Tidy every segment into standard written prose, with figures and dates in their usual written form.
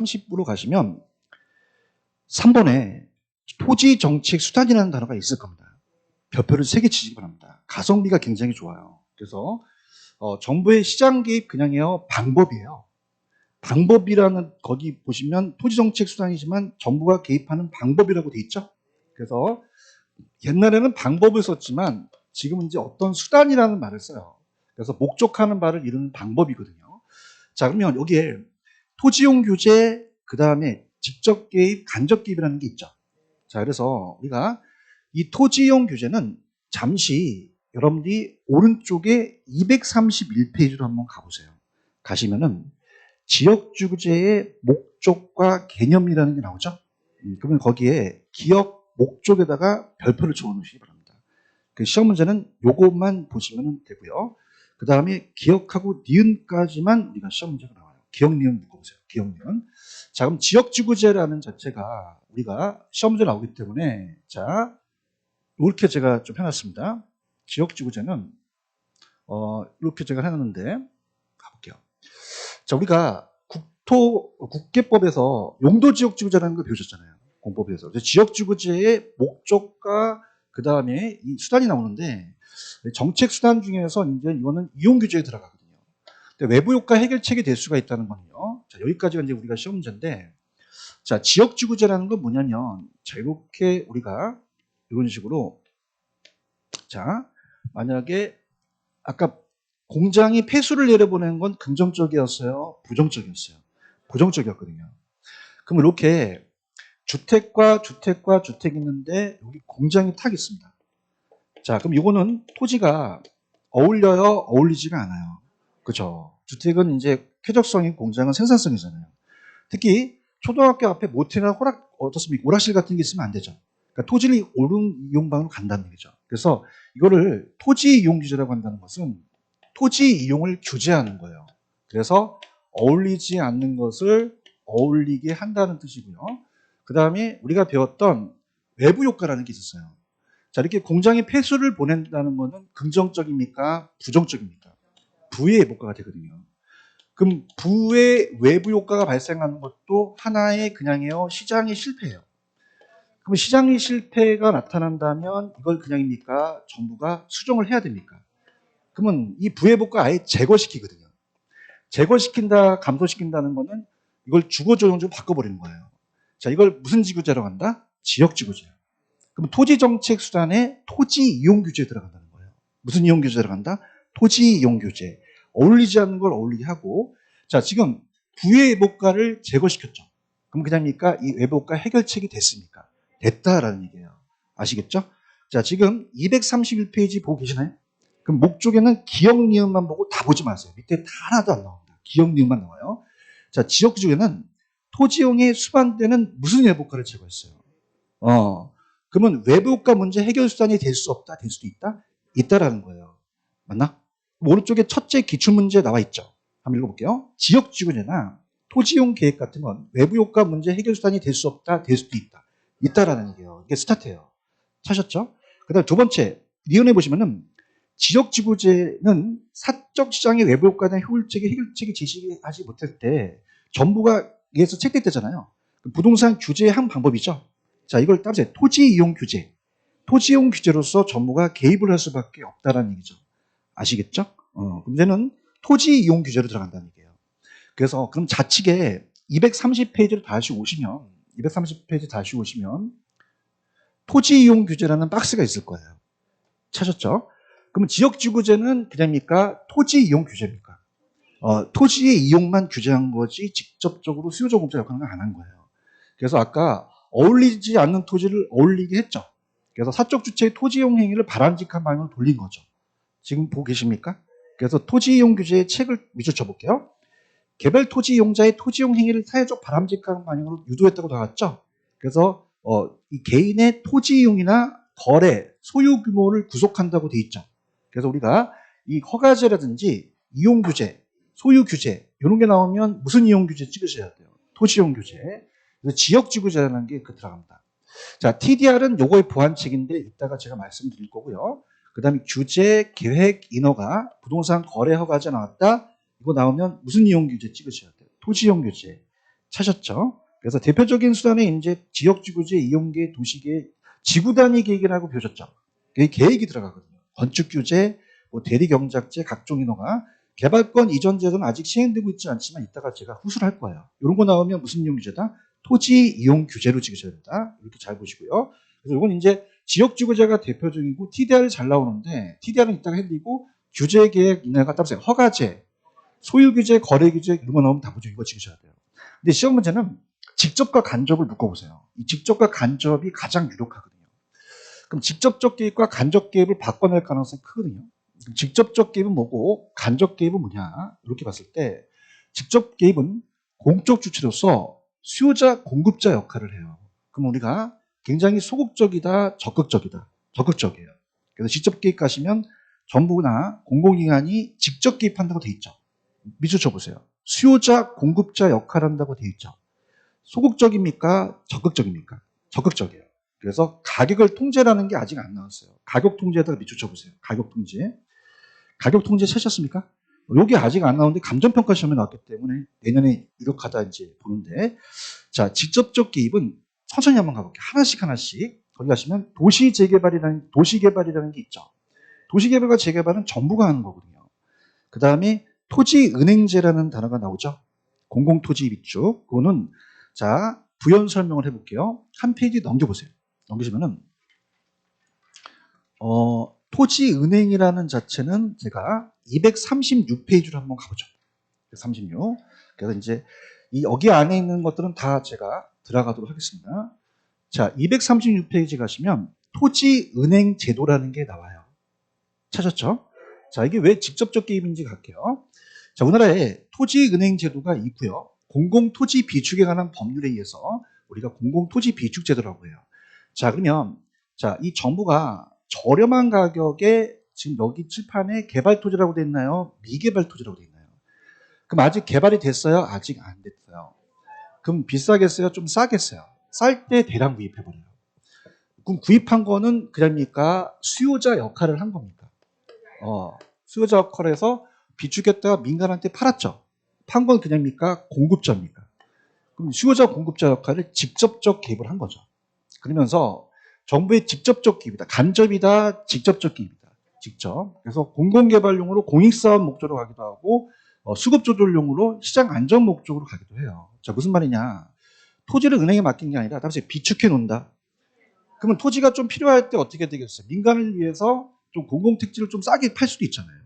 30부로 가시면 3번에 토지정책 수단이라는 단어가 있을 겁니다. 별표를 3개 치시기 바랍니다. 가성비가 굉장히 좋아요. 그래서 정부의 시장 개입 그냥이요 방법이에요. 방법이라는 거기 보시면 토지정책 수단이지만 정부가 개입하는 방법이라고 돼 있죠. 그래서 옛날에는 방법을 썼지만 지금은 이제 어떤 수단이라는 말을 써요. 그래서 목적하는 바를 이루는 방법이거든요. 자, 그러면 여기에 토지용 규제, 그 다음에 직접 개입, 간접 개입이라는 게 있죠. 자, 그래서 우리가 이 토지용 규제는 잠시 여러분들이 오른쪽에 231페이지로 한번 가보세요. 가시면은 지역주구제의 목적과 개념이라는 게 나오죠. 그러면 거기에 기억 목적에다가 별표를 적어놓으시기 바랍니다. 그 시험 문제는 요것만 보시면 되고요. 그 다음에 기억하고 니은까지만 우리가 시험 문제가 나와요. 기억, 니은 묶어보세요. 기억, 니은. 자, 그럼 지역지구제라는 자체가 우리가 시험 문제 나오기 때문에 자, 이렇게 제가 좀 해놨습니다. 지역지구제는 이렇게 제가 해놨는데 가볼게요. 자, 우리가 국계법에서 용도지역지구제라는 걸 배우셨잖아요. 공법에서. 지역지구제의 목적과 그 다음에 이 수단이 나오는데 정책 수단 중에서 이제 이거는 이용규제에 들어가거든요. 근데 외부효과 해결책이 될 수가 있다는 거는요. 자, 여기까지가 이제 우리가 시험 문제인데, 자, 지역지구제라는 건 뭐냐면, 자, 이렇게 우리가 이런 식으로, 자, 만약에 아까 공장이 폐수를 내려보낸 건 긍정적이었어요? 부정적이었어요? 부정적이었거든요. 그럼 이렇게 주택과 주택이 있는데 여기 공장이 탁 있습니다. 자, 그럼 이거는 토지가 어울려요? 어울리지가 않아요. 그죠? 주택은 이제 쾌적성이, 공장은 생산성이잖아요. 특히 초등학교 앞에 모텔이나 어떻습니까? 오락실 같은 게 있으면 안 되죠. 그러니까 토지를 옳은 이용방으로 간다는 얘기죠. 그래서 이거를 토지 이용 규제라고 한다는 것은 토지 이용을 규제하는 거예요. 그래서 어울리지 않는 것을 어울리게 한다는 뜻이고요. 그 다음에 우리가 배웠던 외부 효과라는 게 있었어요. 자, 이렇게 공장에 폐수를 보낸다는 것은 긍정적입니까? 부정적입니까? 부의 효과가 되거든요. 그럼 부의 외부 효과가 발생하는 것도 하나의 그냥이에요. 시장의 실패예요. 그럼 시장의 실패가 나타난다면 이걸 그냥입니까? 정부가 수정을 해야 됩니까? 그러면 이 부의 효과 아예 제거시키거든요. 제거시킨다, 감소시킨다는 거는 이걸 주거조정으로 바꿔버리는 거예요. 자, 이걸 무슨 지구제라고 한다? 지역지구제. 그럼 토지정책 수단에 토지 이용 규제에 들어간다는 거예요. 무슨 이용 규제에 들어간다? 토지 이용 규제. 어울리지 않는 걸 어울리게 하고, 자, 지금 부의 외부효과를 제거시켰죠. 그럼 그냥입니까? 이 외부효과 해결책이 됐습니까? 됐다라는 얘기예요. 아시겠죠? 자, 지금 231페이지 보고 계시나요? 그럼 목적에는 기억 니은만 보고 다 보지 마세요. 밑에 다 하나도 안 나옵니다. 기억 니은만 나와요. 자, 지역지구에는 토지용에 수반되는 무슨 외부효과를 제거했어요? 그러면 외부효과 문제 해결 수단이 될 수 없다, 될 수도 있다? 있다라는 거예요. 맞나? 오른쪽에 첫째 기출문제 나와 있죠. 한번 읽어볼게요. 지역지구제나 토지용 계획 같은 건 외부효과 문제 해결 수단이 될 수 없다, 될 수도 있다. 있다라는 얘기예요. 이게 스타트예요. 찾았죠? 그 다음 두 번째, 니은에 보시면은 지역지구제는 사적 시장의 외부효과에 대한 효율적인 해결책이 제시하지 못할 때 정부가 위에서 채택되잖아요. 부동산 규제의 한 방법이죠. 자, 이걸 따르세요. 토지 이용 규제. 토지 이용 규제로서 정부가 개입을 할 수밖에 없다는 얘기죠. 아시겠죠? 문제는 토지 이용 규제로 들어간다는 얘기예요. 그래서 그럼 좌측에 230페이지를 다시 오시면 230페이지 다시 오시면 토지 이용 규제라는 박스가 있을 거예요. 찾았죠? 그럼 지역지구제는 그냥입니까? 토지 이용 규제입니까? 토지의 이용만 규제한 거지 직접적으로 수요자공자 역할은 안 한 거예요. 그래서 아까 어울리지 않는 토지를 어울리게 했죠. 그래서 사적주체의 토지이용 행위를 바람직한 방향으로 돌린 거죠. 지금 보고 계십니까? 그래서 토지이용 규제의 책을 밑줄 쳐볼게요. 개별 토지 이용자의 토지이용 행위를 사회적 바람직한 방향으로 유도했다고 나왔죠. 그래서 이 개인의 토지 이용이나 거래, 소유 규모를 구속한다고 돼 있죠. 그래서 우리가 이 허가제라든지 이용 규제, 소유 규제 이런 게 나오면 무슨 이용 규제 찍으셔야 돼요? 토지 이용 규제. 그래서 지역지구제라는 게 들어갑니다. 자, TDR은 요거의 보완책인데 이따가 제가 말씀드릴 거고요. 그 다음에 규제, 계획, 인허가, 부동산 거래 허가제 나왔다. 이거 나오면 무슨 이용 규제 찍으셔야 돼요? 토지 이용 규제. 찾았죠? 그래서 대표적인 수단이 이제 지역지구제, 이용계, 도시계, 지구 단위 계획이라고 배우셨죠? 계획이 들어가거든요. 건축규제, 뭐 대리경작제, 각종 인허가, 개발권 이전 제도는 아직 시행되고 있지 않지만 이따가 제가 후수를 할 거예요. 이런 거 나오면 무슨 이용 규제다? 토지 이용 규제로 찍으셔야 된다. 이렇게 잘 보시고요. 그래서 이건 이제 지역지구제가 대표적이고 TDR이 잘 나오는데 TDR은 이따가 해드리고 규제계획 인하가 따라서 허가제, 소유규제, 거래규제 이런 거 나오면 다 보죠. 이거 찍으셔야 돼요. 근데 시험 문제는 직접과 간접을 묶어보세요. 이 직접과 간접이 가장 유력하거든요. 그럼 직접적 개입과 간접 개입을 바꿔낼 가능성이 크거든요. 직접적 개입은 뭐고 간접 개입은 뭐냐 이렇게 봤을 때 직접 개입은 공적 주체로서 수요자 공급자 역할을 해요. 그럼 우리가 굉장히 소극적이다 적극적이다 적극적이에요. 그래서 직접 개입 가시면 정부나 공공기관이 직접 개입한다고 돼 있죠. 밑줄 쳐보세요. 수요자 공급자 역할을 한다고 돼 있죠. 소극적입니까 적극적입니까? 적극적이에요. 그래서 가격을 통제라는 게 아직 안 나왔어요. 가격 통제에다가 밑줄 쳐보세요. 가격 통제. 가격 통제 찾으셨습니까? 요게 아직 안 나오는데 감정평가 시험에 나왔기 때문에 내년에 유력하다 이제 보는데, 자, 직접적 개입은 천천히 한번 가볼게요. 하나씩 하나씩. 거기 가시면 도시개발이라는 게 있죠. 도시개발과 재개발은 정부가 하는 거거든요. 그 다음에 토지은행제라는 단어가 나오죠. 공공토지 비축. 그거는 자, 부연 설명을 해볼게요. 한 페이지 넘겨보세요. 넘기시면은 토지은행이라는 자체는 제가 236페이지로 한번 가보죠. 236. 그래서 이제 여기 안에 있는 것들은 다 제가 들어가도록 하겠습니다. 자, 236페이지 가시면 토지은행 제도라는 게 나와요. 찾았죠? 자, 이게 왜 직접적 개입인지 갈게요. 자, 우리나라에 토지은행 제도가 있고요. 공공토지 비축에 관한 법률에 의해서 우리가 공공토지 비축 제도라고 해요. 자, 그러면 자, 이 정부가 저렴한 가격에 지금 여기 칠판에 개발 토지라고 돼 있나요? 미개발 토지라고 돼 있나요? 그럼 아직 개발이 됐어요? 아직 안 됐어요. 그럼 비싸겠어요? 좀 싸겠어요? 쌀 때 대량 구입해버려요. 그럼 구입한 거는 그럽니까? 수요자 역할을 한 겁니까? 수요자 역할을 해서 비축했다가 민간한테 팔았죠. 판 건 그냥입니까? 공급자입니까? 그럼 수요자 공급자 역할을 직접적 개입을 한 거죠. 그러면서 정부의 직접적 개입이다. 간접이다. 직접적 개입이다. 직접. 그래서 공공개발용으로 공익사업 목적으로 가기도 하고 수급조절용으로 시장 안정 목적으로 가기도 해요. 자, 무슨 말이냐. 토지를 은행에 맡긴 게 아니라 다시 비축해 놓는다. 그러면 토지가 좀 필요할 때 어떻게 되겠어요? 민간을 위해서 좀 공공택지를 좀 싸게 팔 수도 있잖아요.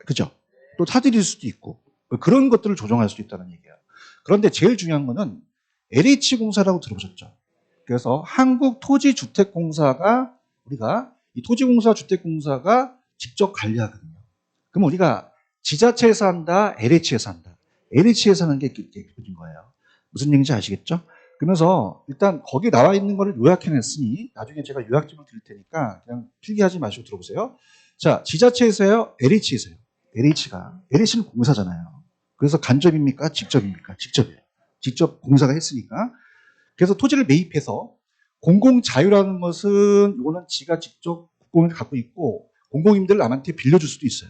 그죠? 또 사들일 수도 있고 그런 것들을 조정할 수도 있다는 얘기예요. 그런데 제일 중요한 거는 LH공사라고 들어보셨죠? 그래서 한국토지주택공사가 우리가 이 토지공사 주택공사가 직접 관리하거든요. 그럼 우리가 지자체에서 한다, LH에서 한다. LH에서 하는 게 기본인 거예요. 무슨 얘기인지 아시겠죠? 그러면서 일단 거기 나와 있는 거를 요약해냈으니 나중에 제가 요약집을 드릴 테니까 그냥 필기하지 마시고 들어보세요. 자, 지자체에서요, LH에서요. LH는 공사잖아요. 그래서 간접입니까? 직접입니까? 직접이에요. 직접 공사가 했으니까. 그래서 토지를 매입해서 공공자유라는 것은 이거는 지가 직접 국공을 갖고 있고 공공임대를 남한테 빌려줄 수도 있어요.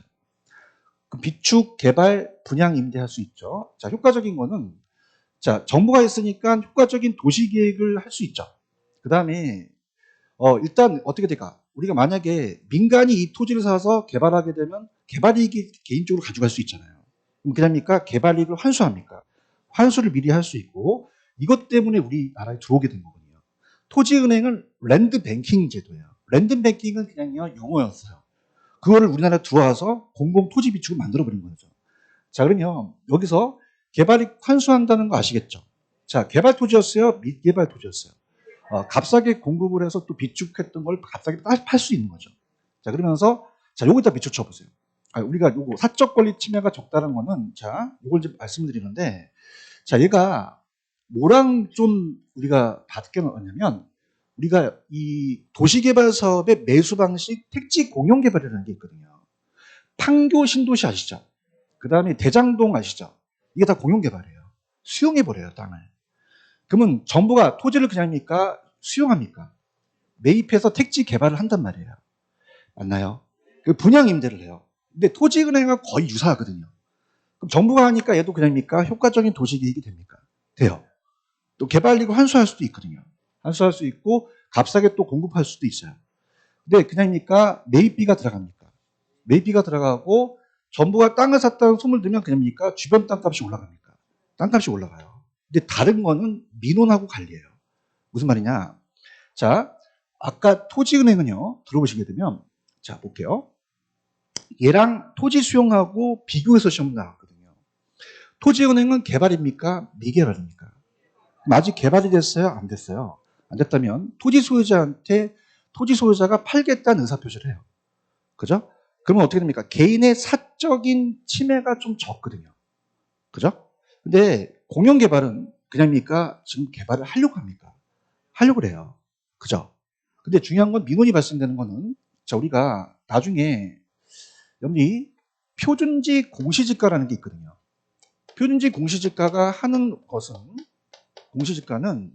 그 비축, 개발, 분양, 임대할 수 있죠. 자, 효과적인 거는 자, 정부가 있으니까 효과적인 도시계획을 할 수 있죠. 그 다음에 일단 어떻게 될까? 우리가 만약에 민간이 이 토지를 사서 개발하게 되면 개발이익이 개인적으로 가져갈 수 있잖아요. 그럼 그냥입니까? 개발이익을 환수합니까? 환수를 미리 할 수 있고 이것 때문에 우리나라에 들어오게 된 거거든요. 토지은행은 랜드뱅킹 제도예요. 랜드뱅킹은 그냥요 영어였어요. 그거를 우리나라에 들어와서 공공토지 비축을 만들어버린 거죠. 자, 그러면 여기서 개발이익 환수한다는 거 아시겠죠? 자, 개발 토지였어요? 미개발 토지였어요? 값싸게 공급을 해서 또 비축했던 걸 값싸게 팔 수 있는 거죠. 자, 그러면서 자, 요거다 비춰 쳐보세요. 우리가 요거 사적 권리 침해가 적다는 거는 자, 요걸 이제 말씀을 드리는데 자, 얘가 뭐랑 좀 우리가 받게 나왔냐면 우리가 이 도시개발 사업의 매수 방식 택지 공용 개발이라는 게 있거든요. 판교 신도시 아시죠? 그 다음에 대장동 아시죠? 이게 다 공용 개발이에요. 수용해버려요, 땅을. 그러면 정부가 토지를 그냥입니까? 수용합니까? 매입해서 택지 개발을 한단 말이에요. 맞나요? 그 분양 임대를 해요. 근데 토지은행과 거의 유사하거든요. 그럼 정부가 하니까 얘도 그냥입니까? 효과적인 도시계획이 됩니까? 돼요. 또 개발이고 환수할 수도 있거든요. 환수할 수 있고 값싸게 또 공급할 수도 있어요. 근데 그냥입니까? 매입비가 들어갑니까? 매입비가 들어가고 정부가 땅을 샀다는 소문을 들으면 그냥입니까? 주변 땅값이 올라갑니까? 땅값이 올라가요. 근데 다른 거는 민원하고 관리예요. 무슨 말이냐? 자, 아까 토지은행은요. 들어보시게 되면 자, 볼게요. 얘랑 토지 수용하고 비교해서 시험 나왔거든요. 토지은행은 개발입니까? 미개발입니까? 그럼 아직 개발이 됐어요? 안 됐어요? 안 됐다면 토지 소유자한테 토지 소유자가 팔겠다는 의사표시를 해요. 그죠? 그러면 어떻게 됩니까? 개인의 사적인 침해가 좀 적거든요. 그죠? 근데 공영개발은 그냥입니까? 지금 개발을 하려고 합니까? 하려고 그래요. 그죠? 근데 중요한 건 민원이 발생되는 거는 자, 우리가 나중에 여기 표준지 공시지가라는 게 있거든요. 표준지 공시지가가 하는 것은 공시지가는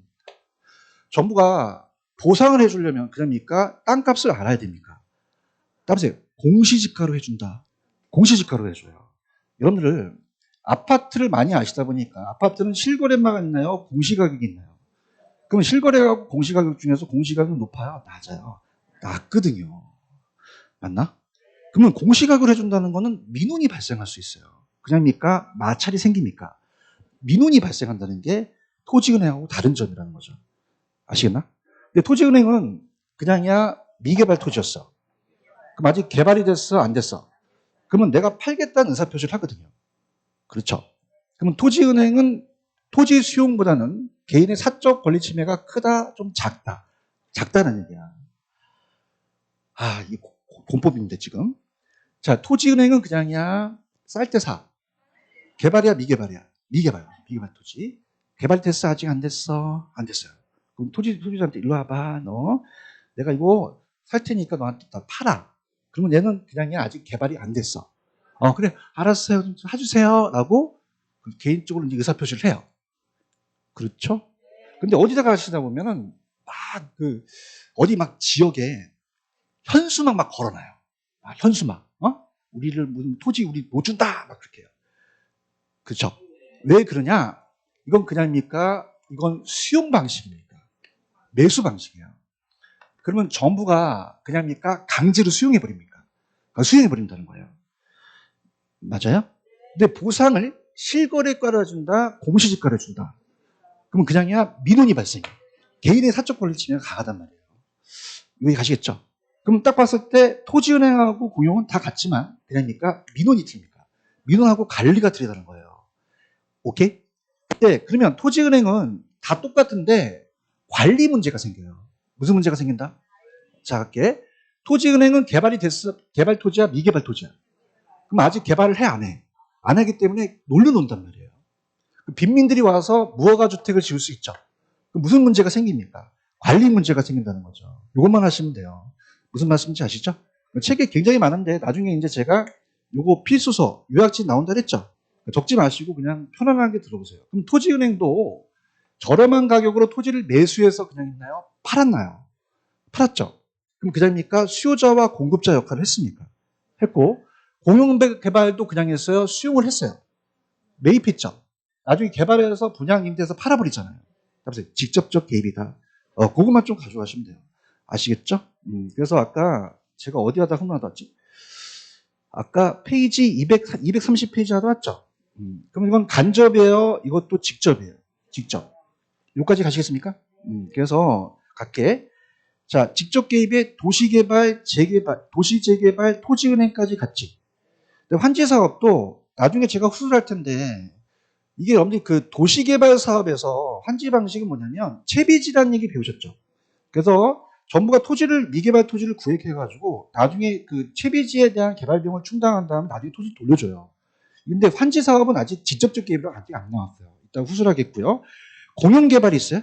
정부가 보상을 해주려면 그럽니까? 땅값을 알아야 됩니까? 따라서 공시지가로 해준다. 공시지가로 해줘요. 여러분들 아파트를 많이 아시다 보니까 아파트는 실거래만 있나요? 공시가격이 있나요? 그럼 실거래하고 공시가격 중에서 공시가격은 높아요? 낮아요? 낮거든요. 맞나? 그러면 공시가격을 해준다는 거는 민원이 발생할 수 있어요. 그냥입니까? 마찰이 생깁니까? 민원이 발생한다는 게 토지은행하고 다른 점이라는 거죠. 아시겠나? 근데 토지은행은 그냥이야 미개발 토지였어. 그럼 아직 개발이 됐어? 안 됐어? 그러면 내가 팔겠다는 의사표시를 하거든요. 그렇죠. 그러면 토지은행은 토지 수용보다는 개인의 사적 권리 침해가 크다, 좀 작다. 작다는 얘기야. 아, 이 공법인데 지금. 자, 토지은행은 그냥이야 쌀 때 사. 개발이야 미개발이야? 미개발. 미개발 토지. 개발이 됐어? 아직 안 됐어? 안 됐어요. 그럼 토지자한테 일로 와봐. 너 내가 이거 살 테니까 너한테 다 팔아. 그러면 얘는 그냥이야 아직 개발이 안 됐어. 그래 알았어요. 좀 해주세요. 라고 개인적으로 이제 의사표시를 해요. 그렇죠? 근데 어디다가 하시다 보면은 막 어디 막 지역에 현수막 막 걸어놔요. 현수막. 우리를 무슨 토지 우리 못 준다. 막 그렇게 해요. 그렇죠? 왜 그러냐? 이건 그냥입니까? 이건 수용 방식입니까? 매수 방식이에요. 그러면 정부가 그냥입니까? 강제로 수용해 버립니까? 수용해 버린다는 거예요. 맞아요? 근데 보상을 실거래가로 준다, 공시지가로 준다. 그러면 그냥이야 민원이 발생해. 개인의 사적 권리 침해가 강하단 말이에요. 여기 가시겠죠? 그럼 딱 봤을 때 토지은행하고 공용은 다 같지만 그냥입니까? 민원이 틀립니까? 민원하고 관리가 틀리다는 거예요. 오케이? 네, 그러면 토지은행은 다 똑같은데 관리 문제가 생겨요. 무슨 문제가 생긴다? 자, 할게. 토지은행은 개발이 됐어. 개발 토지야, 미개발 토지야. 그럼 아직 개발을 해, 안 해? 안 하기 때문에 놀려놓는단 말이에요. 빈민들이 와서 무허가 주택을 지을 수 있죠. 무슨 문제가 생깁니까? 관리 문제가 생긴다는 거죠. 이것만 하시면 돼요. 무슨 말씀인지 아시죠? 책에 굉장히 많은데 나중에 이제 제가 요거 필수서 요약집 나온다 그랬죠. 적지 마시고 그냥 편안하게 들어보세요. 그럼 토지은행도 저렴한 가격으로 토지를 매수해서 그냥 있나요? 팔았나요? 팔았죠. 그럼 그자입니까? 수요자와 공급자 역할을 했습니까? 했고 공용개발도 그냥 했어요? 수용을 했어요. 매입했죠. 나중에 개발해서 분양 임대해서 팔아버리잖아요. 그래서 직접적 개입이다. 그것만 좀 가져가시면 돼요. 아시겠죠? 그래서 아까 제가 어디 하다 흥분하다지? 아까 페이지 230페이지 하다 왔죠? 그럼 이건 간접이에요? 이것도 직접이에요? 직접. 여기까지 가시겠습니까? 그래서 갈게. 자, 직접 개입의 도시개발, 재개발, 도시재개발, 토지은행까지 같이. 환지사업도 나중에 제가 후술할 텐데 이게 여러분들이 그 도시개발 사업에서 환지 방식은 뭐냐면 채비지라는 얘기 배우셨죠. 그래서 정부가 미개발 토지를 구획해가지고 나중에 그 채비지에 대한 개발 비용을 충당한 다음에 나중에 토지 돌려줘요. 근데 환지 사업은 아직 직접적 개입이 아직 안 나왔어요. 이따 후술하겠고요. 공용개발이 있어요?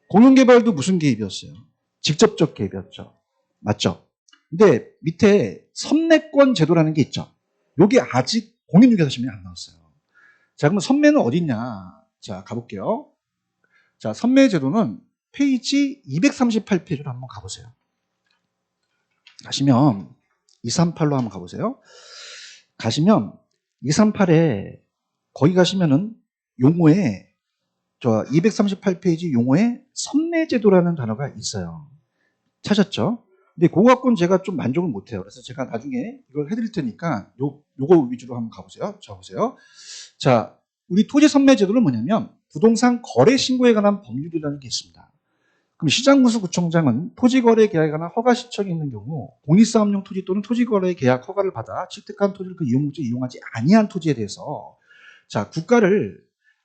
공용개발도 무슨 개입이었어요? 직접적 개입이었죠. 맞죠? 근데 밑에 선례권 제도라는 게 있죠. 여기 아직 공인중개사 시험이 안 나왔어요. 자, 그러면 선매는 어디 있냐? 자, 가볼게요. 자, 선매 제도는 페이지 238페이지로 한번 가보세요. 가시면 238로 한번 가보세요. 가시면 238에 거기 가시면은 용어에 저 238페이지 용어에 선매제도라는 단어가 있어요. 찾았죠? 근데 그거 갖고는 제가 좀 만족을 못해요. 그래서 제가 나중에 이걸 해드릴 테니까 요거 위주로 한번 가보세요. 적으세요. 자, 우리 토지 선매제도는 뭐냐면 부동산 거래 신고에 관한 법률이라는 게 있습니다. 그럼 시장군수구청장은 토지거래 계약에 관한 허가 신청이 있는 경우 공익사업용 토지 또는 토지거래 계약 허가를 받아 취득한 토지를 그 이용 목적에 이용하지 아니한 토지에 대해서 자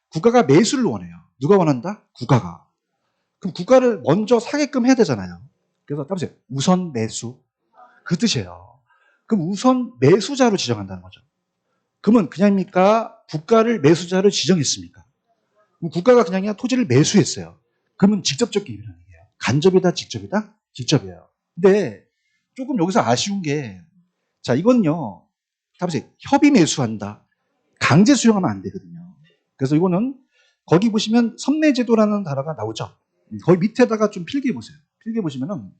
국가가 매수를 원해요. 누가 원한다? 국가가. 그럼 국가를 먼저 사게끔 해야 되잖아요. 그래서 따보세요. 우선 매수. 그 뜻이에요. 그럼 우선 매수자로 지정한다는 거죠. 그러면 그냥입니까? 국가를 매수자로 지정했습니까? 그럼 국가가 그냥 토지를 매수했어요. 그러면 직접적 개입이라는 얘기예요. 간접이다, 직접이다? 직접이에요. 근데 조금 여기서 아쉬운 게, 자, 이건요, 따보세요. 협의 매수한다. 강제 수용하면 안 되거든요. 그래서 이거는 거기 보시면 선매제도라는 단어가 나오죠. 거기 밑에다가 좀 필기해 보세요. 필기해 보시면은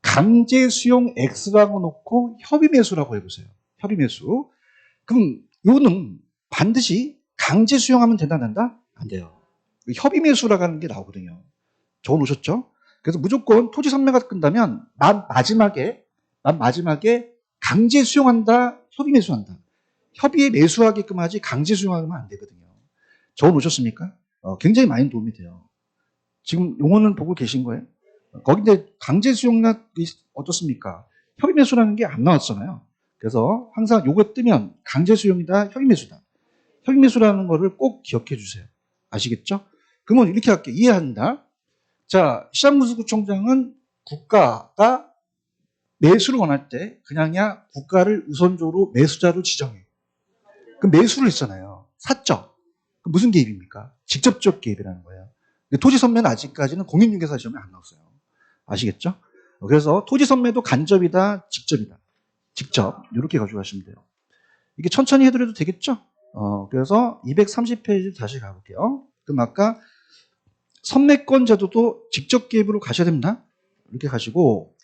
강제 수용 X라고 놓고 협의 매수라고 해보세요. 협의 매수. 그럼 이거는 반드시 강제 수용하면 된다, 안 된다? 안 돼요. 협의 매수라고 하는 게 나오거든요. 적어 놓으셨죠? 그래서 무조건 토지 선매가 끝나면 마지막에 강제 수용한다, 협의 매수한다. 협의에 매수하게끔 하지 강제 수용하면 안 되거든요. 적어 놓으셨습니까? 굉장히 많이 도움이 돼요. 지금 용어는 보고 계신 거예요? 거기데 강제 수용나 어떻습니까? 협의 매수라는 게 안 나왔잖아요. 그래서 항상 요거 뜨면 강제 수용이다, 협의 매수다. 협의 매수라는 거를 꼭 기억해 주세요. 아시겠죠? 그러면 이렇게 할게요. 이해한다. 자, 시장군수구청장은 국가가 매수를 원할 때 그냥야 국가를 우선적으로 매수자로 지정해. 그럼 매수를 했잖아요. 샀죠? 그럼 무슨 개입입니까? 직접적 개입이라는 거예요. 토지 선매는 아직까지는 공인중개사 시험에 안 나왔어요. 아시겠죠? 그래서 토지 선매도 간접이다, 직접이다. 직접 이렇게 가져가시면 돼요. 이게 천천히 해드려도 되겠죠? 그래서 230페이지 다시 가볼게요. 그럼 아까 선매권 제도도 직접 개입으로 가셔야 됩니다. 이렇게 가시고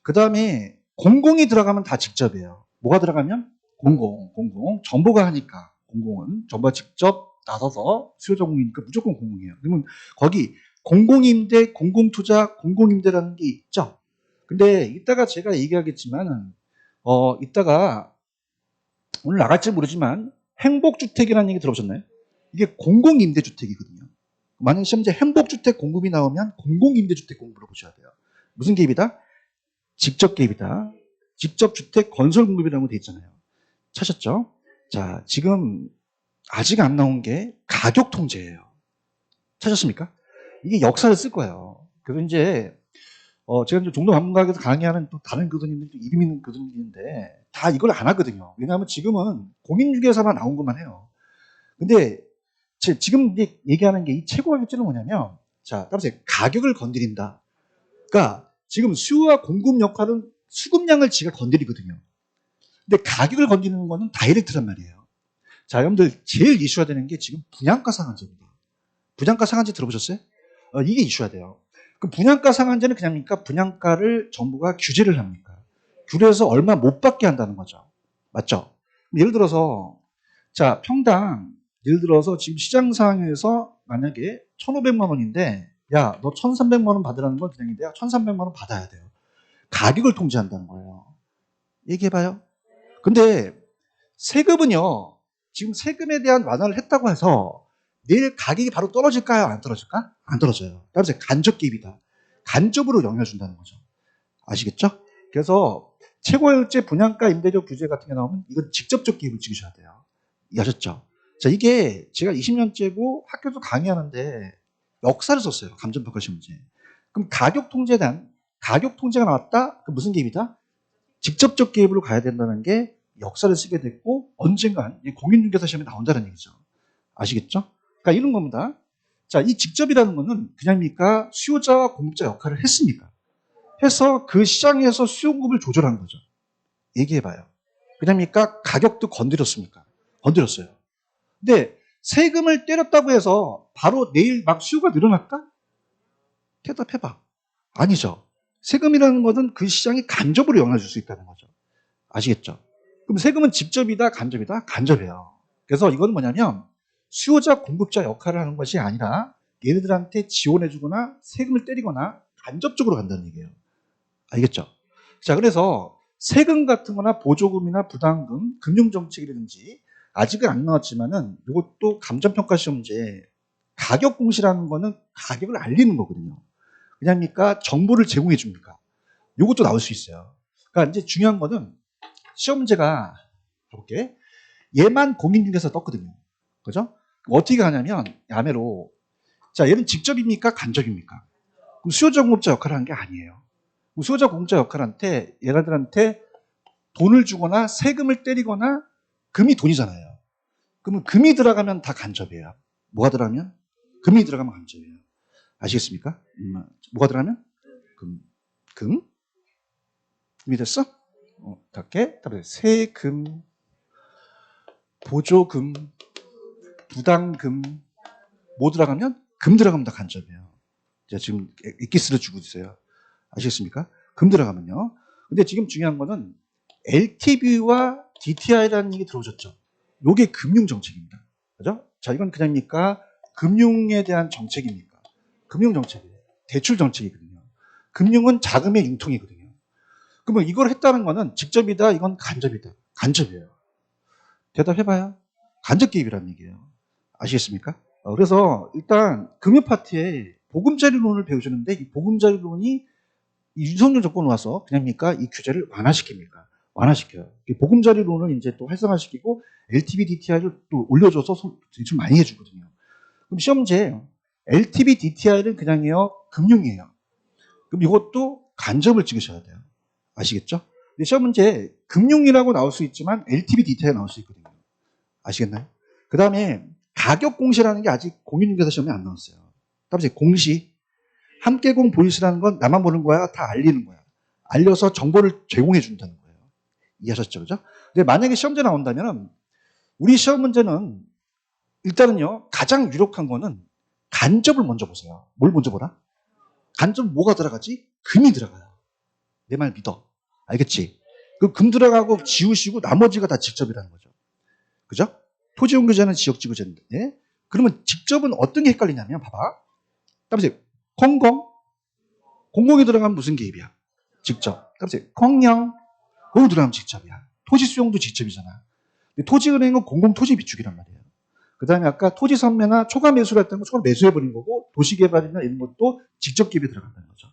그 다음에 공공이 들어가면 다 직접이에요. 뭐가 들어가면? 공공. 정보가 하니까 공공은 정보가 직접 나서서 수요자 공이니까 무조건 공공이에요. 그러면 거기 공공임대, 공공투자, 공공임대라는 게 있죠. 근데 이따가 제가 얘기하겠지만 이따가 오늘 나갈지 모르지만 행복주택이라는 얘기 들어보셨나요? 이게 공공임대주택이거든요. 만약 시험제 행복주택 공급이 나오면 공공임대주택 공급으로 보셔야 돼요. 무슨 개입이다? 직접 개입이다. 직접 주택 건설 공급이라고 돼 있잖아요. 찾았죠? 자, 지금 아직 안 나온 게 가격 통제예요. 찾았습니까? 이게 역사를 쓸 거예요. 그래서 이제 제가 이제 종로 방문가에서 강의하는 또 다른 교수님들 이름 있는 교수님인데 다 이걸 안 하거든요. 왜냐하면 지금은 공인중개사만 나온 것만 해요. 근데 지금 얘기하는 게 이 최고 가격제는 뭐냐면 자, 따라서 가격을 건드린다. 그러니까 지금 수요와 공급 역할은 수급량을 지가 건드리거든요. 근데 가격을 건드리는 거는 다이렉트란 말이에요. 자, 여러분들 제일 이슈가 되는 게 지금 분양가 상한제입니다. 분양가 상한제 들어보셨어요? 이게 이슈가 돼요. 그 분양가 상한제는 그냥입니까? 분양가를 정부가 규제를 합니까? 규제해서 얼마 못 받게 한다는 거죠. 맞죠? 예를 들어서 자, 평당 예를 들어서 지금 시장 상황에서 만약에 1,500만 원인데 야, 너 1,300만 원 받으라는 건 그냥 내가 1,300만 원 받아야 돼요. 가격을 통제한다는 거예요. 얘기해봐요. 근데 세금은요. 지금 세금에 대한 완화를 했다고 해서 내일 가격이 바로 떨어질까요? 안 떨어질까? 안 떨어져요. 따라서 간접 개입이다. 간접으로 영향을 준다는 거죠. 아시겠죠? 그래서 최고일제 분양가 임대료 규제 같은 게 나오면 이건 직접적 개입을 찍으셔야 돼요. 이해하셨죠? 자, 이게 제가 20년째고 학교도 강의하는데 역사를 썼어요. 감정평가 시험제. 그럼 가격 통제가 나왔다? 그럼 무슨 개입이다? 직접적 개입으로 가야 된다는 게 역사를 쓰게 됐고 언젠간 공인중개사 시험에 나온다는 얘기죠. 아시겠죠? 그러니까 이런 겁니다. 자, 이 직접이라는 거는 그냥입니까? 수요자와 공급자 역할을 했습니까? 해서 그 시장에서 수요 공급을 조절한 거죠. 얘기해봐요. 그냥입니까? 가격도 건드렸습니까? 건드렸어요. 근데 세금을 때렸다고 해서 바로 내일 막 수요가 늘어날까? 대답해봐. 아니죠. 세금이라는 것은 그 시장이 간접으로 영향을 줄 수 있다는 거죠. 아시겠죠? 그럼 세금은 직접이다, 간접이다? 간접이에요. 그래서 이건 뭐냐면 수요자 공급자 역할을 하는 것이 아니라 얘네들한테 지원해주거나 세금을 때리거나 간접적으로 간다는 얘기예요. 알겠죠? 자, 그래서 세금 같은 거나 보조금이나 부담금, 금융정책이라든지 아직은 안 나왔지만은 이것도 감정평가 시험제 가격 공시라는 거는 가격을 알리는 거거든요. 그냥입니까? 정보를 제공해 줍니까? 이것도 나올 수 있어요. 그러니까 이제 중요한 거는 시험제가 볼게. 얘만 공인 중개사 떴거든요. 그죠? 어떻게 가냐면 야매로 자 얘는 직접입니까? 간접입니까? 그럼 수요자 공급자 역할을 하는 게 아니에요. 수요자 공급자 역할한테 얘네들한테 돈을 주거나 세금을 때리거나 금이 돈이잖아요. 그러면 금이 들어가면 다 간접이에요. 뭐가 들어가면? 금이 들어가면 간접이에요. 아시겠습니까? 뭐가 들어가면? 금? 금이 됐어? 닫게. 세금, 보조금, 부담금, 뭐 들어가면? 금 들어가면 다 간접이에요. 제가 지금 엑기스를 주고 있어요. 아시겠습니까? 금 들어가면요. 근데 지금 중요한 거는 LTV와 DTI라는 얘기 들어오셨죠? 요게 금융정책입니다. 그죠? 자, 이건 그냥입니까? 금융에 대한 정책입니까? 금융정책이에요. 대출정책이거든요. 금융은 자금의 융통이거든요. 그러면 이걸 했다는 거는 직접이다, 이건 간접이다. 간접이에요. 대답해봐요. 간접 개입이라는 얘기예요. 아시겠습니까? 그래서 일단 금융 파트에 보금자리론을 배우시는데 이 보금자리론이 이 윤석열 정권 와서 그냥입니까? 이 규제를 완화시킵니까? 완화시켜요. 보금자리론을 이제 또 활성화시키고 LTV, DTI를 또 올려줘서 좀 많이 해주거든요. 그럼 시험제 LTV, DTI는 그냥요 금융이에요. 그럼 이것도 간접을 찍으셔야 돼요. 아시겠죠? 근데 시험 문제 금융이라고 나올 수 있지만 LTV, DTI가 나올 수 있거든요. 아시겠나요? 그 다음에 가격 공시라는 게 아직 공인중개사 시험에 안 나왔어요. 다음에 공시 함께공 보이스라는 건 나만 보는 거야? 다 알리는 거야. 알려서 정보를 제공해 준다는 거예요. 이해하셨죠? 그죠? 근데 만약에 시험제 나온다면 우리 시험 문제는 일단은요 가장 유력한 거는 간접을 먼저 보세요. 뭘 먼저 보라? 간접 뭐가 들어가지? 금이 들어가요. 내 말 믿어. 알겠지? 그 금 들어가고 지우시고 나머지가 다 직접이라는 거죠. 그죠? 토지용규제는 지역지구제인데 예? 그러면 직접은 어떤 게 헷갈리냐면 봐봐. 다음에 공공이 들어가면 무슨 개입이야? 직접. 다음에 공영 거기 들어가면 직접이야. 토지 수용도 직접이잖아. 토지은행은 공공토지 비축이란 말이에요. 그 다음에 아까 토지 선매나 초과 매수를 했던 거 초과 매수해버린 거고 도시개발이나 이런 것도 직접 기입이 들어간다는 거죠.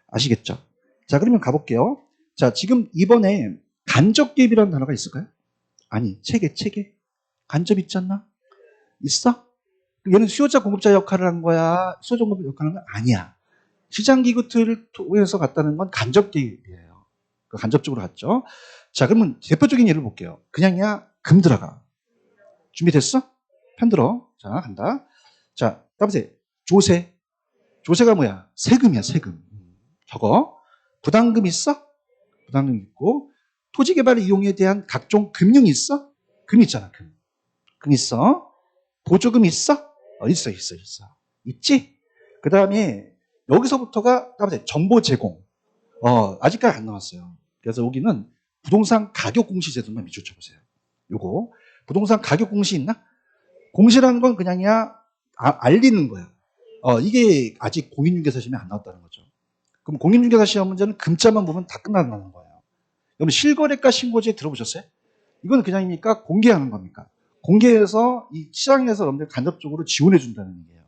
아시겠죠? 자, 그러면 가볼게요. 자, 지금 이번에 간접 기입이라는 단어가 있을까요? 아니, 체계. 간접 있지 않나? 있어? 얘는 수요자 공급자 역할을 한 거야? 수요자 공급자 역할을 한 건 아니야. 시장기구틀을 통해서 갔다는 건 간접 기입이에요. 간접적으로 갔죠. 자, 그러면 대표적인 예를 볼게요. 그냥이야, 금 들어가. 준비됐어? 편 들어. 자, 간다. 자, 다음에 조세. 조세가 뭐야? 세금이야, 세금. 저거. 부담금 있어? 부담금 있고. 토지개발 이용에 대한 각종 금융 있어? 금 있잖아, 금. 금 있어. 보조금 있어? 있어. 있지? 그 다음에 여기서부터가 다음에 정보 제공. 아직까지 안 나왔어요. 그래서 여기는 부동산 가격 공시 제도만 밑줄 쳐보세요. 요거. 부동산 가격 공시 있나? 공시라는 건 그냥이야 알리는 거야. 이게 아직 공인중개사 시험에 안 나왔다는 거죠. 그럼 공인중개사 시험 문제는 금자만 보면 다 끝나는 거예요. 그럼 실거래가 신고제 들어보셨어요? 이건 그냥입니까? 공개하는 겁니까? 공개해서 이 시장에서 여러분들 간접적으로 지원해 준다는 얘기예요.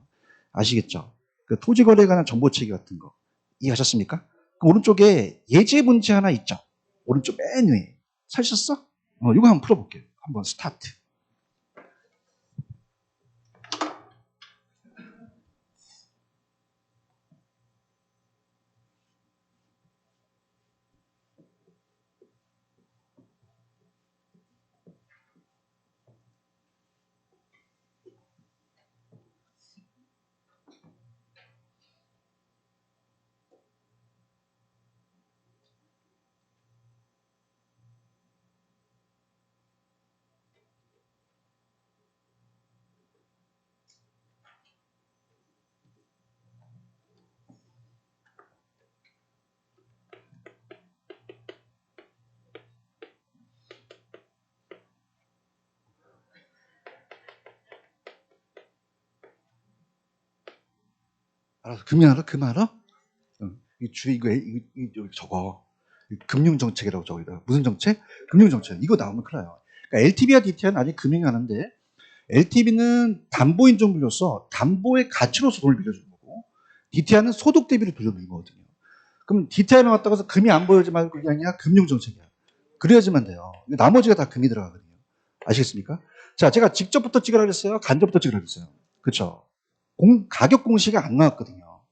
아시겠죠? 그 토지거래에 관한 정보체계 같은 거 이해하셨습니까? 그 오른쪽에 예제 문제 하나 있죠. 오른쪽 맨 위에 사셨어? 이거 한번 풀어볼게요. 한번 스타트. 알아? 금이 알아? 금 알아? 응. 이 주에 이거 저거. 금융정책이라고 적어있다. 무슨 정책? 금융정책. 이거 나오면 큰일 나요. 그러니까 LTV와 DTI는 아직 금융이 하는데, LTV는 담보인정비로서 담보의 가치로서 돈을 빌려주는 거고, DTI는 소득 대비로 빌려주는 거거든요. 그럼 DTI 나왔다고 해서 금이 안 보여지 말고 그게 아니라 금융정책이야. 그래야지만 돼요. 나머지가 다 금이 들어가거든요. 아시겠습니까? 자, 제가 직접부터 찍으라 그랬어요? 간접부터 찍으라 그랬어요? 그쵸? 가격 공시가 안 나왔거든요.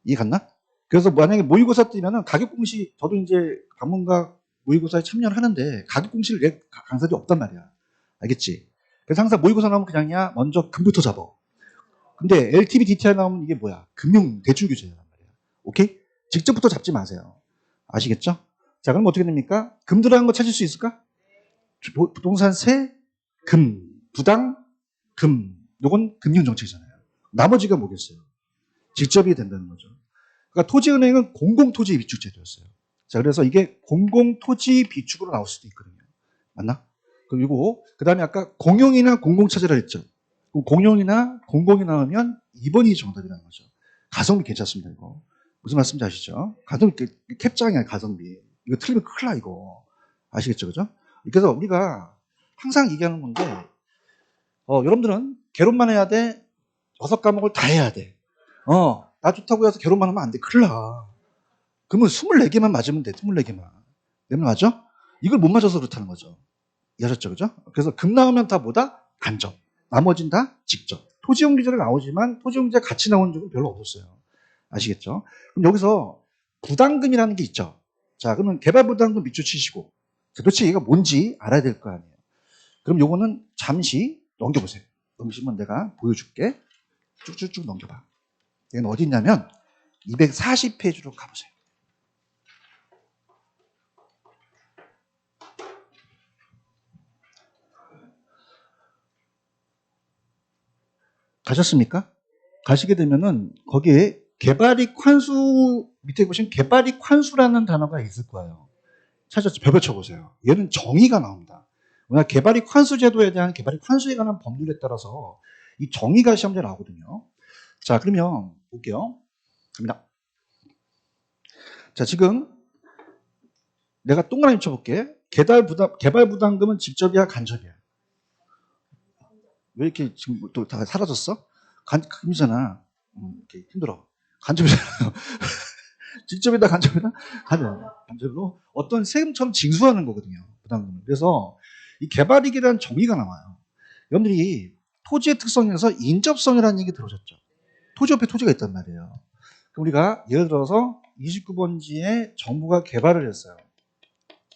이해 갔나? 그래서 만약에 모의고사 뜨면은 가격 공시, 저도 이제 관문과 모의고사에 참여를 하는데 가격 공시를 내 강사들이 없단 말이야. 알겠지? 그래서 항상 모의고사 나오면 그냥이야 먼저 금부터 잡어. 근데 LTV, DTI 나오면 이게 뭐야? 금융 대출 규제란 말이야. 오케이? 직접부터 잡지 마세요. 아시겠죠? 자, 그럼 어떻게 됩니까? 금 들어간 거 찾을 수 있을까? 부동산세, 금, 부당, 금. 요건 금융정책이잖아요. 나머지가 뭐겠어요? 직접이 된다는 거죠. 그러니까 토지은행은 공공토지 비축제도였어요. 자, 그래서 이게 공공토지 비축으로 나올 수도 있거든요. 맞나? 그리고 그 다음에 아까 공용이나 공공 찾으라 했죠. 공용이나 공공이 나오면 2번이 정답이라는 거죠. 가성비 괜찮습니다, 이거. 무슨 말씀인지 아시죠? 가성비 캡장이야, 가성비. 이거 틀리면 큰일 나, 이거. 아시겠죠, 그죠? 그래서 우리가 항상 얘기하는 건데, 여러분들은 결혼만 해야 돼. 6과목을 다 해야 돼. 나 좋다고 해서 결혼만 하면 안 돼. 큰일 나. 그러면 24개만 맞으면 돼. 24개만. 내 말 맞아? 이걸 못 맞아서 그렇다는 거죠. 이해하셨죠? 그죠? 그래서 금 나오면 다 뭐다? 간접. 나머지는 다 직접. 토지용 규제가 나오지만 토지용 규제 같이 나온 적은 별로 없었어요. 아시겠죠? 그럼 여기서 부담금이라는 게 있죠. 자, 그러면 개발부담금 밑줄 치시고 도대체 얘가 뭔지 알아야 될 거 아니에요. 그럼 요거는 잠시 넘겨보세요. 넘기시면 내가 보여줄게. 쭉쭉쭉 넘겨봐. 얘는 어디 있냐면 240페이지로 가보세요. 가셨습니까? 가시게 되면은 거기에 개발이익 환수 밑에 보시면 개발이익 환수라는 단어가 있을 거예요. 찾았죠? 벽에 쳐보세요. 얘는 정의가 나옵니다. 워낙 개발이익 환수 제도에 대한 개발이익 환수에 관한 법률에 따라서 이 정의가 시험지에 나오거든요. 자, 그러면 볼게요. 갑니다. 자, 지금 내가 동그라미 쳐볼게. 개발 부담금은 직접이야, 간접이야? 왜 이렇게 지금 또 다 사라졌어? 금이잖아. 이렇게 힘들어. 간접이잖아요. 직접이다, 간접이다? 간접으로 어떤 세금처럼 징수하는 거거든요. 부담금을. 그래서 이 개발이익이라는 정의가 나와요. 여러분들이 토지의 특성에서 인접성이라는 얘기 들으셨죠? 토지 옆에 토지가 있단 말이에요. 그럼 우리가 예를 들어서 29번지에 정부가 개발을 했어요.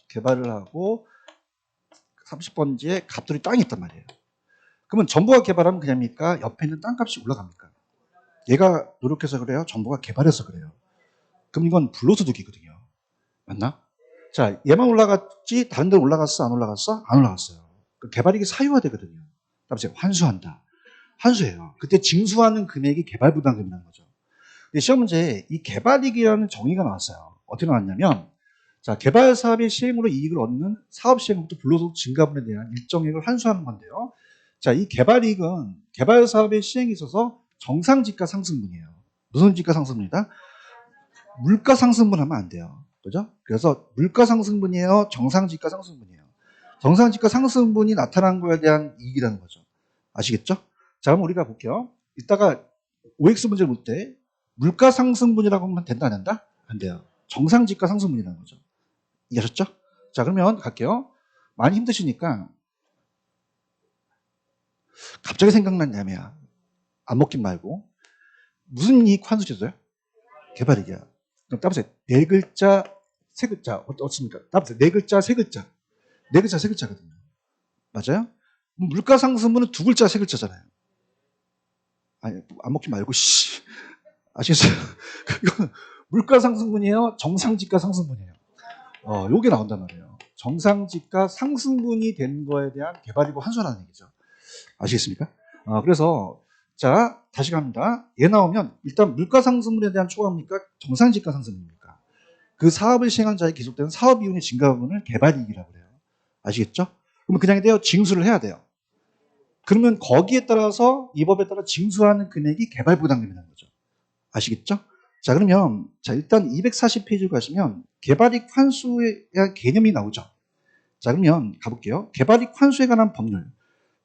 개발을 하고 30번지에 갑돌이 땅이 있단 말이에요. 그러면 정부가 개발하면 그냥입니까? 옆에 있는 땅값이 올라갑니까? 얘가 노력해서 그래요? 정부가 개발해서 그래요? 그럼 이건 불로소득이거든요. 맞나? 자, 얘만 올라갔지 다른 데로 올라갔어? 안 올라갔어? 안 올라갔어요. 그 개발이익이 사유화되거든요. 다음에 환수한다. 환수해요. 그때 징수하는 금액이 개발부담금이라는 거죠. 근데 시험 문제에 이 개발이익이라는 정의가 나왔어요. 어떻게 나왔냐면 자, 개발 사업의 시행으로 이익을 얻는 사업 시행부터 불로소득 증가분에 대한 일정액을 환수하는 건데요. 자, 이 개발이익은 개발 사업의 시행에 있어서 정상지가 상승분이에요. 무슨 지가 상승분이다? 물가 상승분 하면 안 돼요. 그죠? 그래서 물가 상승분이에요? 정상지가 상승분이에요? 정상지가 상승분이 나타난 거에 대한 이익이라는 거죠. 아시겠죠? 자, 그럼 우리가 볼게요. 이따가 OX 문제를 볼 때 물가 상승분이라고 하면 된다, 안 된다? 안 돼요. 정상지가 상승분이라는 거죠. 이해하셨죠? 자, 그러면 갈게요. 많이 힘드시니까 갑자기 생각난 야매야. 안 먹긴 말고. 무슨 이익 환수제도야? 개발이익이야. 그럼 따보세요. 네 글자, 세 글자. 어떻습니까? 따보세요. 네 글자, 세 글자. 네 글자, 세 글자거든요. 맞아요? 물가 상승분은 두 글자, 세 글자잖아요. 아니, 안 먹지 말고, 씨. 아시겠어요? 이건 물가 상승분이에요? 정상지가 상승분이에요? 요게 나온단 말이에요. 정상지가 상승분이 된 거에 대한 개발이고 환수라는 얘기죠. 아시겠습니까? 그래서 자, 다시 갑니다. 얘 나오면 일단 물가 상승분에 대한 초과입니까? 정상지가 상승분입니까? 그 사업을 시행한 자에 기속되는 사업 이윤의 증가 부분을 개발이익이라고 그래요. 아시겠죠? 그러면 그냥 돼요. 징수를 해야 돼요. 그러면 거기에 따라서 이 법에 따라 징수하는 금액이 개발부담금이라는 거죠. 아시겠죠? 자, 그러면 자, 일단 240페이지 가시면 개발이익 환수에 대한 개념이 나오죠. 자, 그러면 가볼게요. 개발이익 환수에 관한 법률.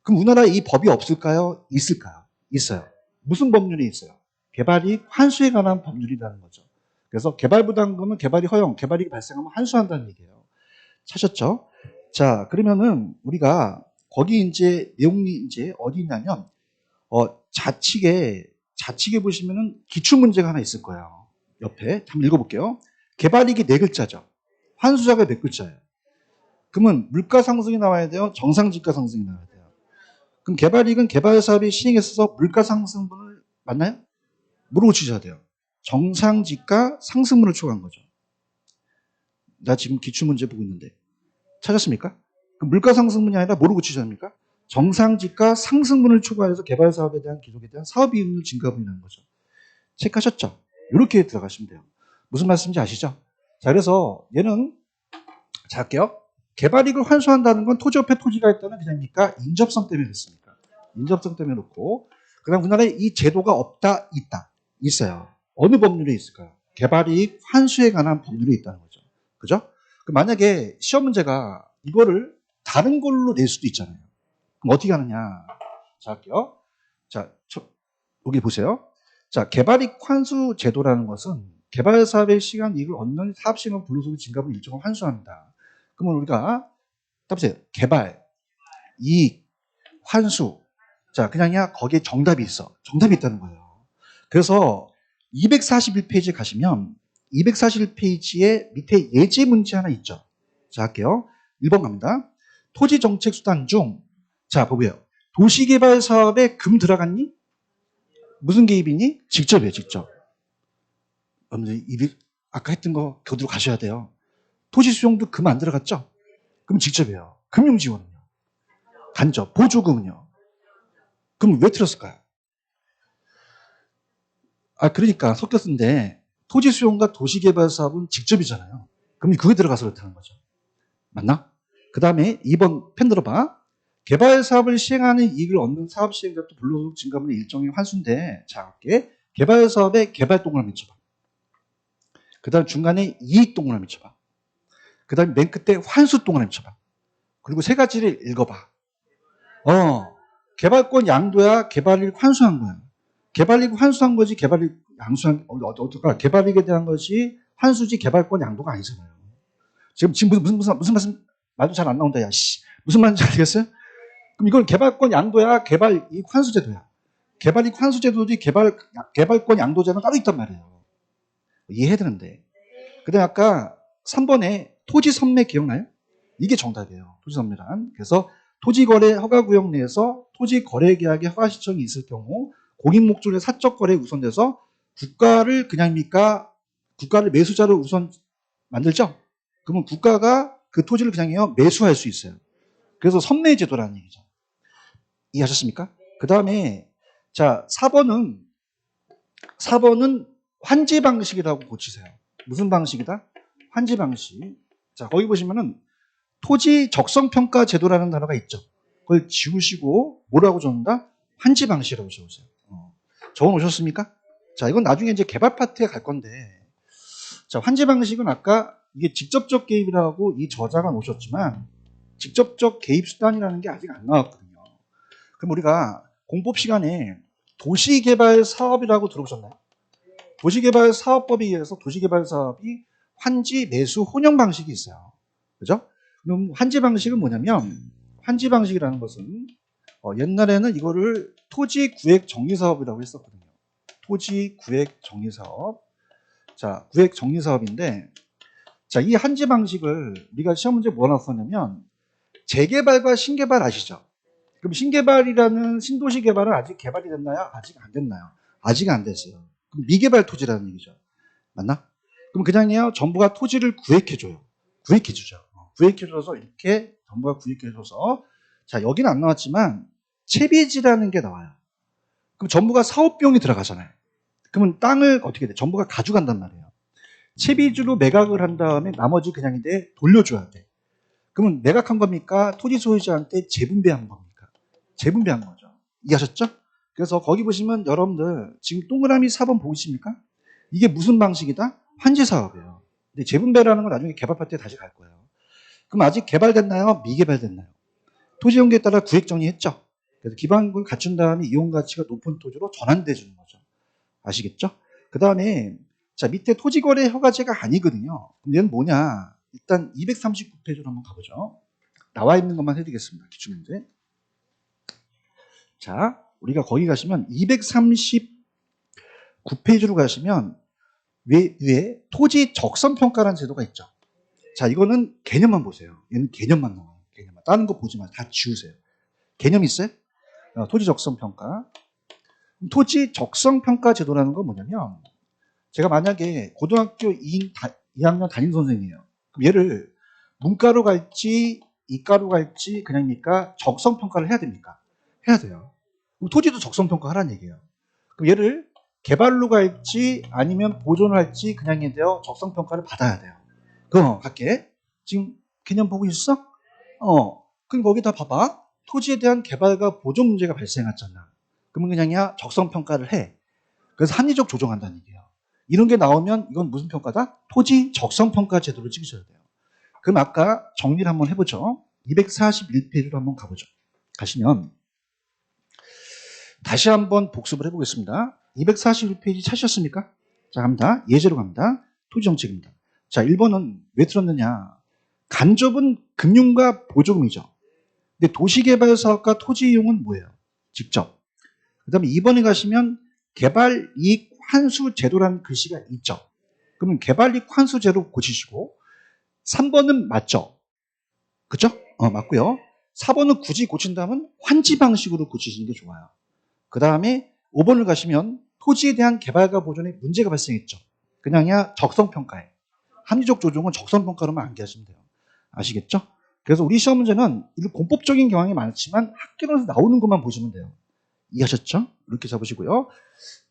그럼 우리나라에 이 법이 없을까요? 있을까요? 있어요. 무슨 법률이 있어요? 개발이익 환수에 관한 법률이라는 거죠. 그래서 개발부담금은 개발이 허용, 개발이익이 발생하면 환수한다는 얘기예요. 찾았죠? 자, 그러면은 우리가 거기 이제 내용이 이제 어디 있냐면 좌측에 보시면은 기출 문제가 하나 있을 거예요. 옆에 한번 읽어볼게요. 개발이익이 4글자죠. 환수자가 몇 글자예요? 그러면 물가 상승이 나와야 돼요? 정상지가 상승이 나와야 돼요? 그럼 개발이익은 개발 사업이 시행에 있어서 물가 상승분을 맞나요? 뭐로 고치셔야 돼요? 정상지가 상승분을 초과한 거죠. 나 지금 기출문제 보고 있는데 찾았습니까? 그럼 물가 상승분이 아니라 뭐로 고치셔야 합니까? 정상지가 상승분을 초과해서 개발 사업에 대한 기록에 대한 사업 이익률 증가분이라는 거죠. 체크하셨죠? 이렇게 들어가시면 돼요. 무슨 말씀인지 아시죠? 자, 그래서 얘는 자 할게요. 개발이익을 환수한다는 건 토지 옆에 토지가 있다는 개념입니까? 인접성 때문에 그렇습니까? 인접성 때문에 그렇고 그다음 우리나라에 이 제도가 없다, 있다, 있어요. 어느 법률에 있을까요? 개발이익 환수에 관한 법률이 있다는 거죠. 그죠? 만약에 시험 문제가 이거를 다른 걸로 낼 수도 있잖아요. 그럼 어떻게 하느냐? 자 할게요. 자, 여기 보세요. 자, 개발이익 환수 제도라는 것은 개발 사업의 시간 이익을 얻는 사업 시간 불로소득 증가분 일정을 환수한다. 그러면 우리가 답보세요. 개발, 이익, 환수. 자, 그냥이야 거기에 정답이 있어. 정답이 있다는 거예요. 그래서 241페이지에 가시면 241페이지에 밑에 예제 문제 하나 있죠. 자, 할게요. 1번 갑니다. 토지 정책 수단 중, 자, 보고요. 도시개발 사업에 금 들어갔니? 무슨 개입이니? 직접이에요, 직접. 아까 했던 거 교도로 가셔야 돼요. 토지 수용도 금 안 들어갔죠? 그럼 직접이에요. 금융지원은요? 간접. 보조금은요? 그럼 왜 틀었을까요? 그러니까 섞였는데 토지 수용과 도시개발 사업은 직접이잖아요. 그럼 그게 들어가서 그렇다는 거죠. 맞나? 그 다음에 2번 펜 들어봐. 개발 사업을 시행하는 이익을 얻는 사업 시행자도 불로소득 증가분의 일종의 환수인데 자, 할게. 개발 사업에 개발 동그라미 쳐봐. 그 다음 중간에 이익 동그라미 쳐봐. 그 다음에 맨 끝에 환수 동그라미 쳐봐. 그리고 세 가지를 읽어봐. 개발권 양도야 개발이익 환수한 거야. 개발이익 환수한 거지 개발이익 양수한 어떨까? 개발이익에 대한 것이 환수지 개발권 양도가 아니잖아요. 지금 무슨 말도 잘 안 나온다. 야, 씨. 무슨 말인지 알겠어요? 그럼 이건 개발권 양도야 개발이익 환수제도야. 개발이익 환수제도지 개발권 양도제는 따로 있단 말이에요. 이해해야 되는데. 그다음에 아까 3번에 토지 선매 기억나요? 이게 정답이에요. 토지 선매란. 그래서 토지거래 허가구역 내에서 토지거래계약의 허가 시청이 있을 경우 공익목적의 사적거래에 우선돼서 국가를 그냥입니까? 국가를 매수자로 우선 만들죠? 그러면 국가가 그 토지를 그냥요 매수할 수 있어요. 그래서 선매제도라는 얘기죠. 이해하셨습니까? 그 다음에 자 4번은 환지 방식이라고 고치세요. 무슨 방식이다? 환지 방식. 자 거기 보시면은 토지 적성평가 제도라는 단어가 있죠. 그걸 지우시고 뭐라고 적는다? 환지 방식이라고 적으세요. 적어 놓으셨습니까? 자 이건 나중에 이제 개발 파트에 갈 건데 자 환지 방식은 아까 이게 직접적 개입이라고 이 저자가 놓으셨지만 직접적 개입 수단이라는 게 아직 안 나왔거든요. 그럼 우리가 공법 시간에 도시개발 사업이라고 들어보셨나요? 도시개발 사업법에 의해서 도시개발 사업이 환지 매수 혼용 방식이 있어요. 그죠? 그럼 환지 방식은 뭐냐면 환지 방식이라는 것은 옛날에는 이거를 토지 구획 정리 사업이라고 했었거든요. 토지 구획 정리 사업. 자, 구획 정리 사업인데 자, 이 환지 방식을 우리가 시험 문제 뭐 나왔었냐면 재개발과 신개발 아시죠? 그럼 신개발이라는 신도시 개발은 아직 개발이 됐나요? 아직 안 됐나요? 아직 안 됐어요. 그럼 미개발 토지라는 얘기죠. 맞나? 그럼 그냥요 정부가 토지를 구획해줘요. 구획해주죠. 구획해줘서 이렇게 정부가 구획해줘서 자 여기는 안 나왔지만 채비지라는 게 나와요. 그럼 정부가 사업비용이 들어가잖아요. 그러면 땅을 어떻게 돼? 정부가 가져간단 말이에요. 채비지로 매각을 한 다음에 나머지 그냥 이제 돌려줘야 돼. 그러면 매각한 겁니까? 토지 소유자한테 재분배한 겁니까? 재분배한 거죠. 이해하셨죠? 그래서 거기 보시면 여러분들 지금 동그라미 4번 보이십니까? 이게 무슨 방식이다? 환지 사업이에요. 근데 재분배라는 건 나중에 개발 파트에 다시 갈 거예요. 그럼 아직 개발됐나요? 미개발됐나요? 토지 용도에 따라 구획 정리했죠. 그래서 기반을 갖춘 다음에 이용 가치가 높은 토지로 전환돼 주는 거죠. 아시겠죠? 그 다음에 자 밑에 토지 거래 허가제가 아니거든요. 그럼 얘는 뭐냐? 일단 239페이지로 한번 가보죠. 나와 있는 것만 해드리겠습니다. 기출문제. 자, 우리가 거기 가시면 239페이지로 가시면 위에 토지 적성 평가라는 제도가 있죠. 자, 이거는 개념만 보세요. 얘는 개념만 나와요. 개념만. 다른 거 보지 마세요. 다 지우세요. 개념 있어요? 토지 적성 평가. 토지 적성 평가 제도라는 건 뭐냐면 제가 만약에 고등학교 2학년 담임 선생이에요. 그럼 얘를 문과로 갈지 이과로 갈지 그냥입니까? 적성 평가를 해야 됩니까? 해야 돼요. 그럼 토지도 적성 평가 하라는 얘기예요. 그럼 얘를 개발로 갈지 아니면 보존을 할지 그냥에 대해 적성 평가를 받아야 돼요. 그럼 갈게. 지금 개념 보고 있어? 그럼 거기다 봐봐. 토지에 대한 개발과 보존 문제가 발생했잖아. 그러면 그냥이야 적성 평가를 해. 그래서 합리적 조정한다는 얘기예요. 이런 게 나오면 이건 무슨 평가다? 토지 적성 평가 제도를 찍으셔야 돼요. 그럼 아까 정리를 한번 해보죠. 241페이지로 한번 가보죠. 가시면 다시 한번 복습을 해보겠습니다. 241페이지 찾으셨습니까? 자, 갑니다. 예제로 갑니다. 토지정책입니다. 자, 1번은 왜 틀었느냐? 간접은 금융과 보조금이죠. 근데 도시개발사업과 토지 이용은 뭐예요? 직접. 그 다음에 2번에 가시면 개발이익 환수 제도라는 글씨가 있죠. 그러면 개발이익 환수 제도 고치시고 3번은 맞죠? 그죠? 맞고요. 4번은 굳이 고친다면 환지 방식으로 고치시는 게 좋아요. 그 다음에 5번을 가시면 토지에 대한 개발과 보존에 문제가 발생했죠. 그냥이야 적성평가에. 합리적 조정은 적성평가로만 암기하시면 돼요. 아시겠죠? 그래서 우리 시험 문제는 공법적인 경향이 많지만 학교에서 나오는 것만 보시면 돼요. 이해하셨죠? 이렇게 잡으시고요.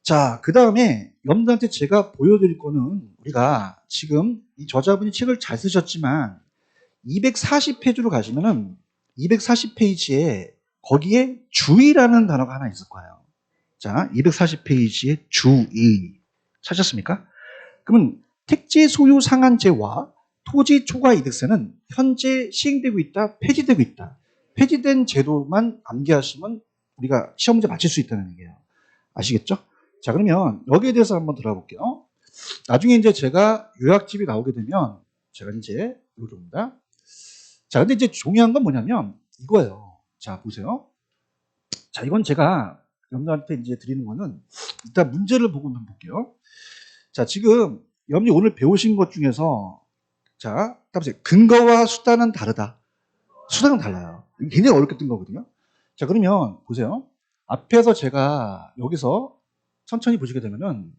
자, 그 다음에 여러분들한테 제가 보여드릴 거는 우리가 지금 이 저자분이 책을 잘 쓰셨지만 240페이지로 가시면은 240페이지에 거기에 주의라는 단어가 하나 있을 거예요. 자, 240페이지에 주의 찾았습니까? 그러면 택지 소유 상한제와 토지 초과 이득세는 현재 시행되고 있다, 폐지되고 있다. 폐지된 제도만 암기하시면 우리가 시험 문제 맞힐 수 있다는 얘기예요. 아시겠죠? 자, 그러면 여기에 대해서 한번 들어볼게요. 나중에 이제 제가 요약집이 나오게 되면 제가 이제 요겁니다. 자, 근데 이제 중요한 건 뭐냐면 이거예요. 자, 보세요. 자, 이건 제가 여러분들한테 이제 드리는 거는 일단 문제를 보고 한번 볼게요. 자, 지금 여러분이 오늘 배우신 것 중에서 자, 답보세요. 근거와 수단은 다르다. 수단은 달라요. 이게 굉장히 어렵게 뜬 거거든요. 자, 그러면 보세요. 앞에서 제가 여기서 천천히 보시게 되면은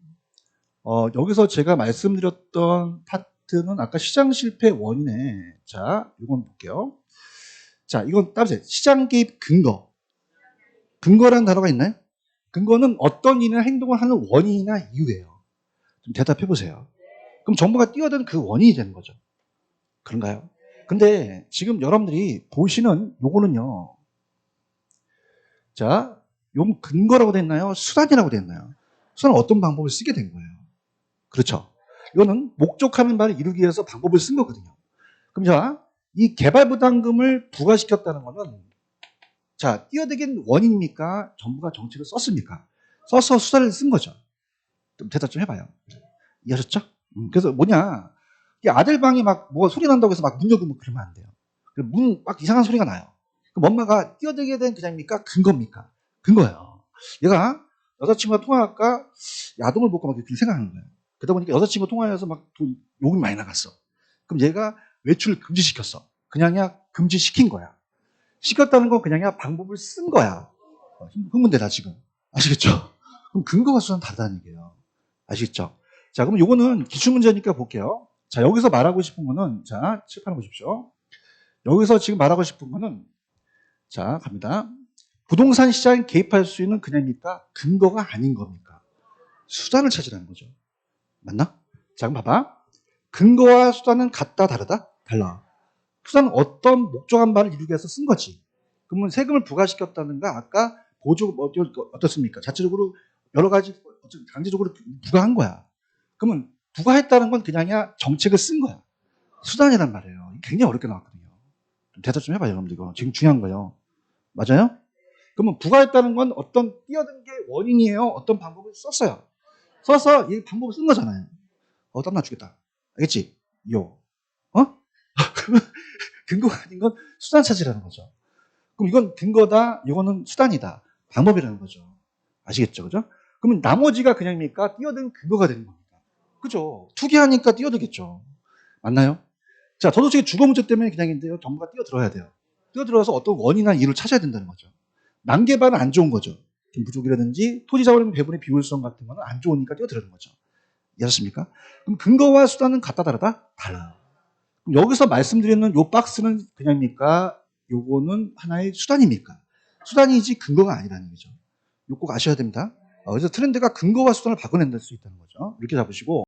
여기서 제가 말씀드렸던 파트는 아까 시장 실패 원인에 자, 이건 볼게요. 자, 이건 따보세요. 시장 개입 근거. 근거라는 단어가 있나요? 근거는 어떤 일이나 행동을 하는 원인이나 이유예요. 좀 대답해 보세요. 그럼 정보가 뛰어드는 그 원인이 되는 거죠. 그런가요? 근데 지금 여러분들이 보시는 요거는요. 자, 요 근거라고 됐나요? 수단이라고 됐나요? 수단은 어떤 방법을 쓰게 된 거예요. 그렇죠. 이거는 목적하는 바를 이루기 위해서 방법을 쓴 거거든요. 그럼 자, 이 개발부담금을 부과시켰다는 거는 자, 뛰어들긴 원인입니까? 정부가 정책을 썼습니까? 써서 수단을 쓴 거죠. 좀 대답 좀 해봐요. 이해하셨죠? 그래서 뭐냐, 이 아들 방에 막 뭐가 소리 난다고 해서 막 문 열고 그러면 안 돼요. 문 막 이상한 소리가 나요. 그럼 엄마가 뛰어들게 된 그냥입니까? 근거입니까? 근거예요. 얘가 여자친구가 통화할까 야동을 볼까 막 이렇게 생각하는 거예요. 그러다 보니까 여자친구 통화해서 막 돈 요금이 많이 나갔어. 그럼 얘가 외출을 금지시켰어. 그냥이야 금지시킨 거야. 시켰다는 건 그냥이야 방법을 쓴 거야. 흥분되다 지금. 아시겠죠? 그럼 근거가 수단 다르다는 얘기예요. 아시겠죠? 자, 그럼 요거는 기출문제니까 볼게요. 자, 여기서 말하고 싶은 거는 자, 칠판을 보십시오. 여기서 지금 말하고 싶은 거는 자, 갑니다. 부동산 시장에 개입할 수 있는 그냥입니까? 근거가 아닌 겁니까? 수단을 찾으라는 거죠. 맞나? 자, 그럼 봐봐. 근거와 수단은 같다, 다르다? 달라. 수단은 어떤 목적한 바를 이루기 위해서 쓴 거지. 그러면 세금을 부과시켰다는가 아까 보조 뭐 어떻습니까? 자체적으로 여러 가지 강제적으로 부과한 거야. 그러면 부과했다는 건 그냥이야 정책을 쓴 거야. 수단이란 말이에요. 굉장히 어렵게 나왔거든요. 좀 대답 좀 해봐요, 여러분들. 이거 지금 중요한 거예요. 맞아요? 그러면 부과했다는 건 어떤 뛰어든 게 원인이에요. 어떤 방법을 썼어요. 써서 이 방법을 쓴 거잖아요. 땀나 죽겠다. 알겠지? 요. 어? 근거가 아닌 건 수단 차지라는 거죠. 그럼 이건 근거다, 이거는 수단이다. 방법이라는 거죠. 아시겠죠? 그죠? 그러면 나머지가 그냥입니까? 뛰어든 근거가 되는 겁니다. 그죠? 투기하니까 뛰어들겠죠. 맞나요? 자, 도덕적인 주거 문제 때문에 그냥인데요. 정부가 뛰어들어야 돼요. 뛰어들어서 어떤 원인이나 이유를 찾아야 된다는 거죠. 난개발은 안 좋은 거죠. 부족이라든지 토지 자원 배분의 비효율성 같은 거는 안 좋으니까 뛰어들어는 거죠. 이해하셨습니까? 그럼 근거와 수단은 같다 다르다? 달라요. 그럼 여기서 말씀드리는 요 박스는 그냥입니까? 요거는 하나의 수단입니까? 수단이지 근거가 아니라는 거죠. 이거 꼭 아셔야 됩니다. 그래서 트렌드가 근거와 수단을 바꿔낸다 수 있다는 거죠. 이렇게 잡으시고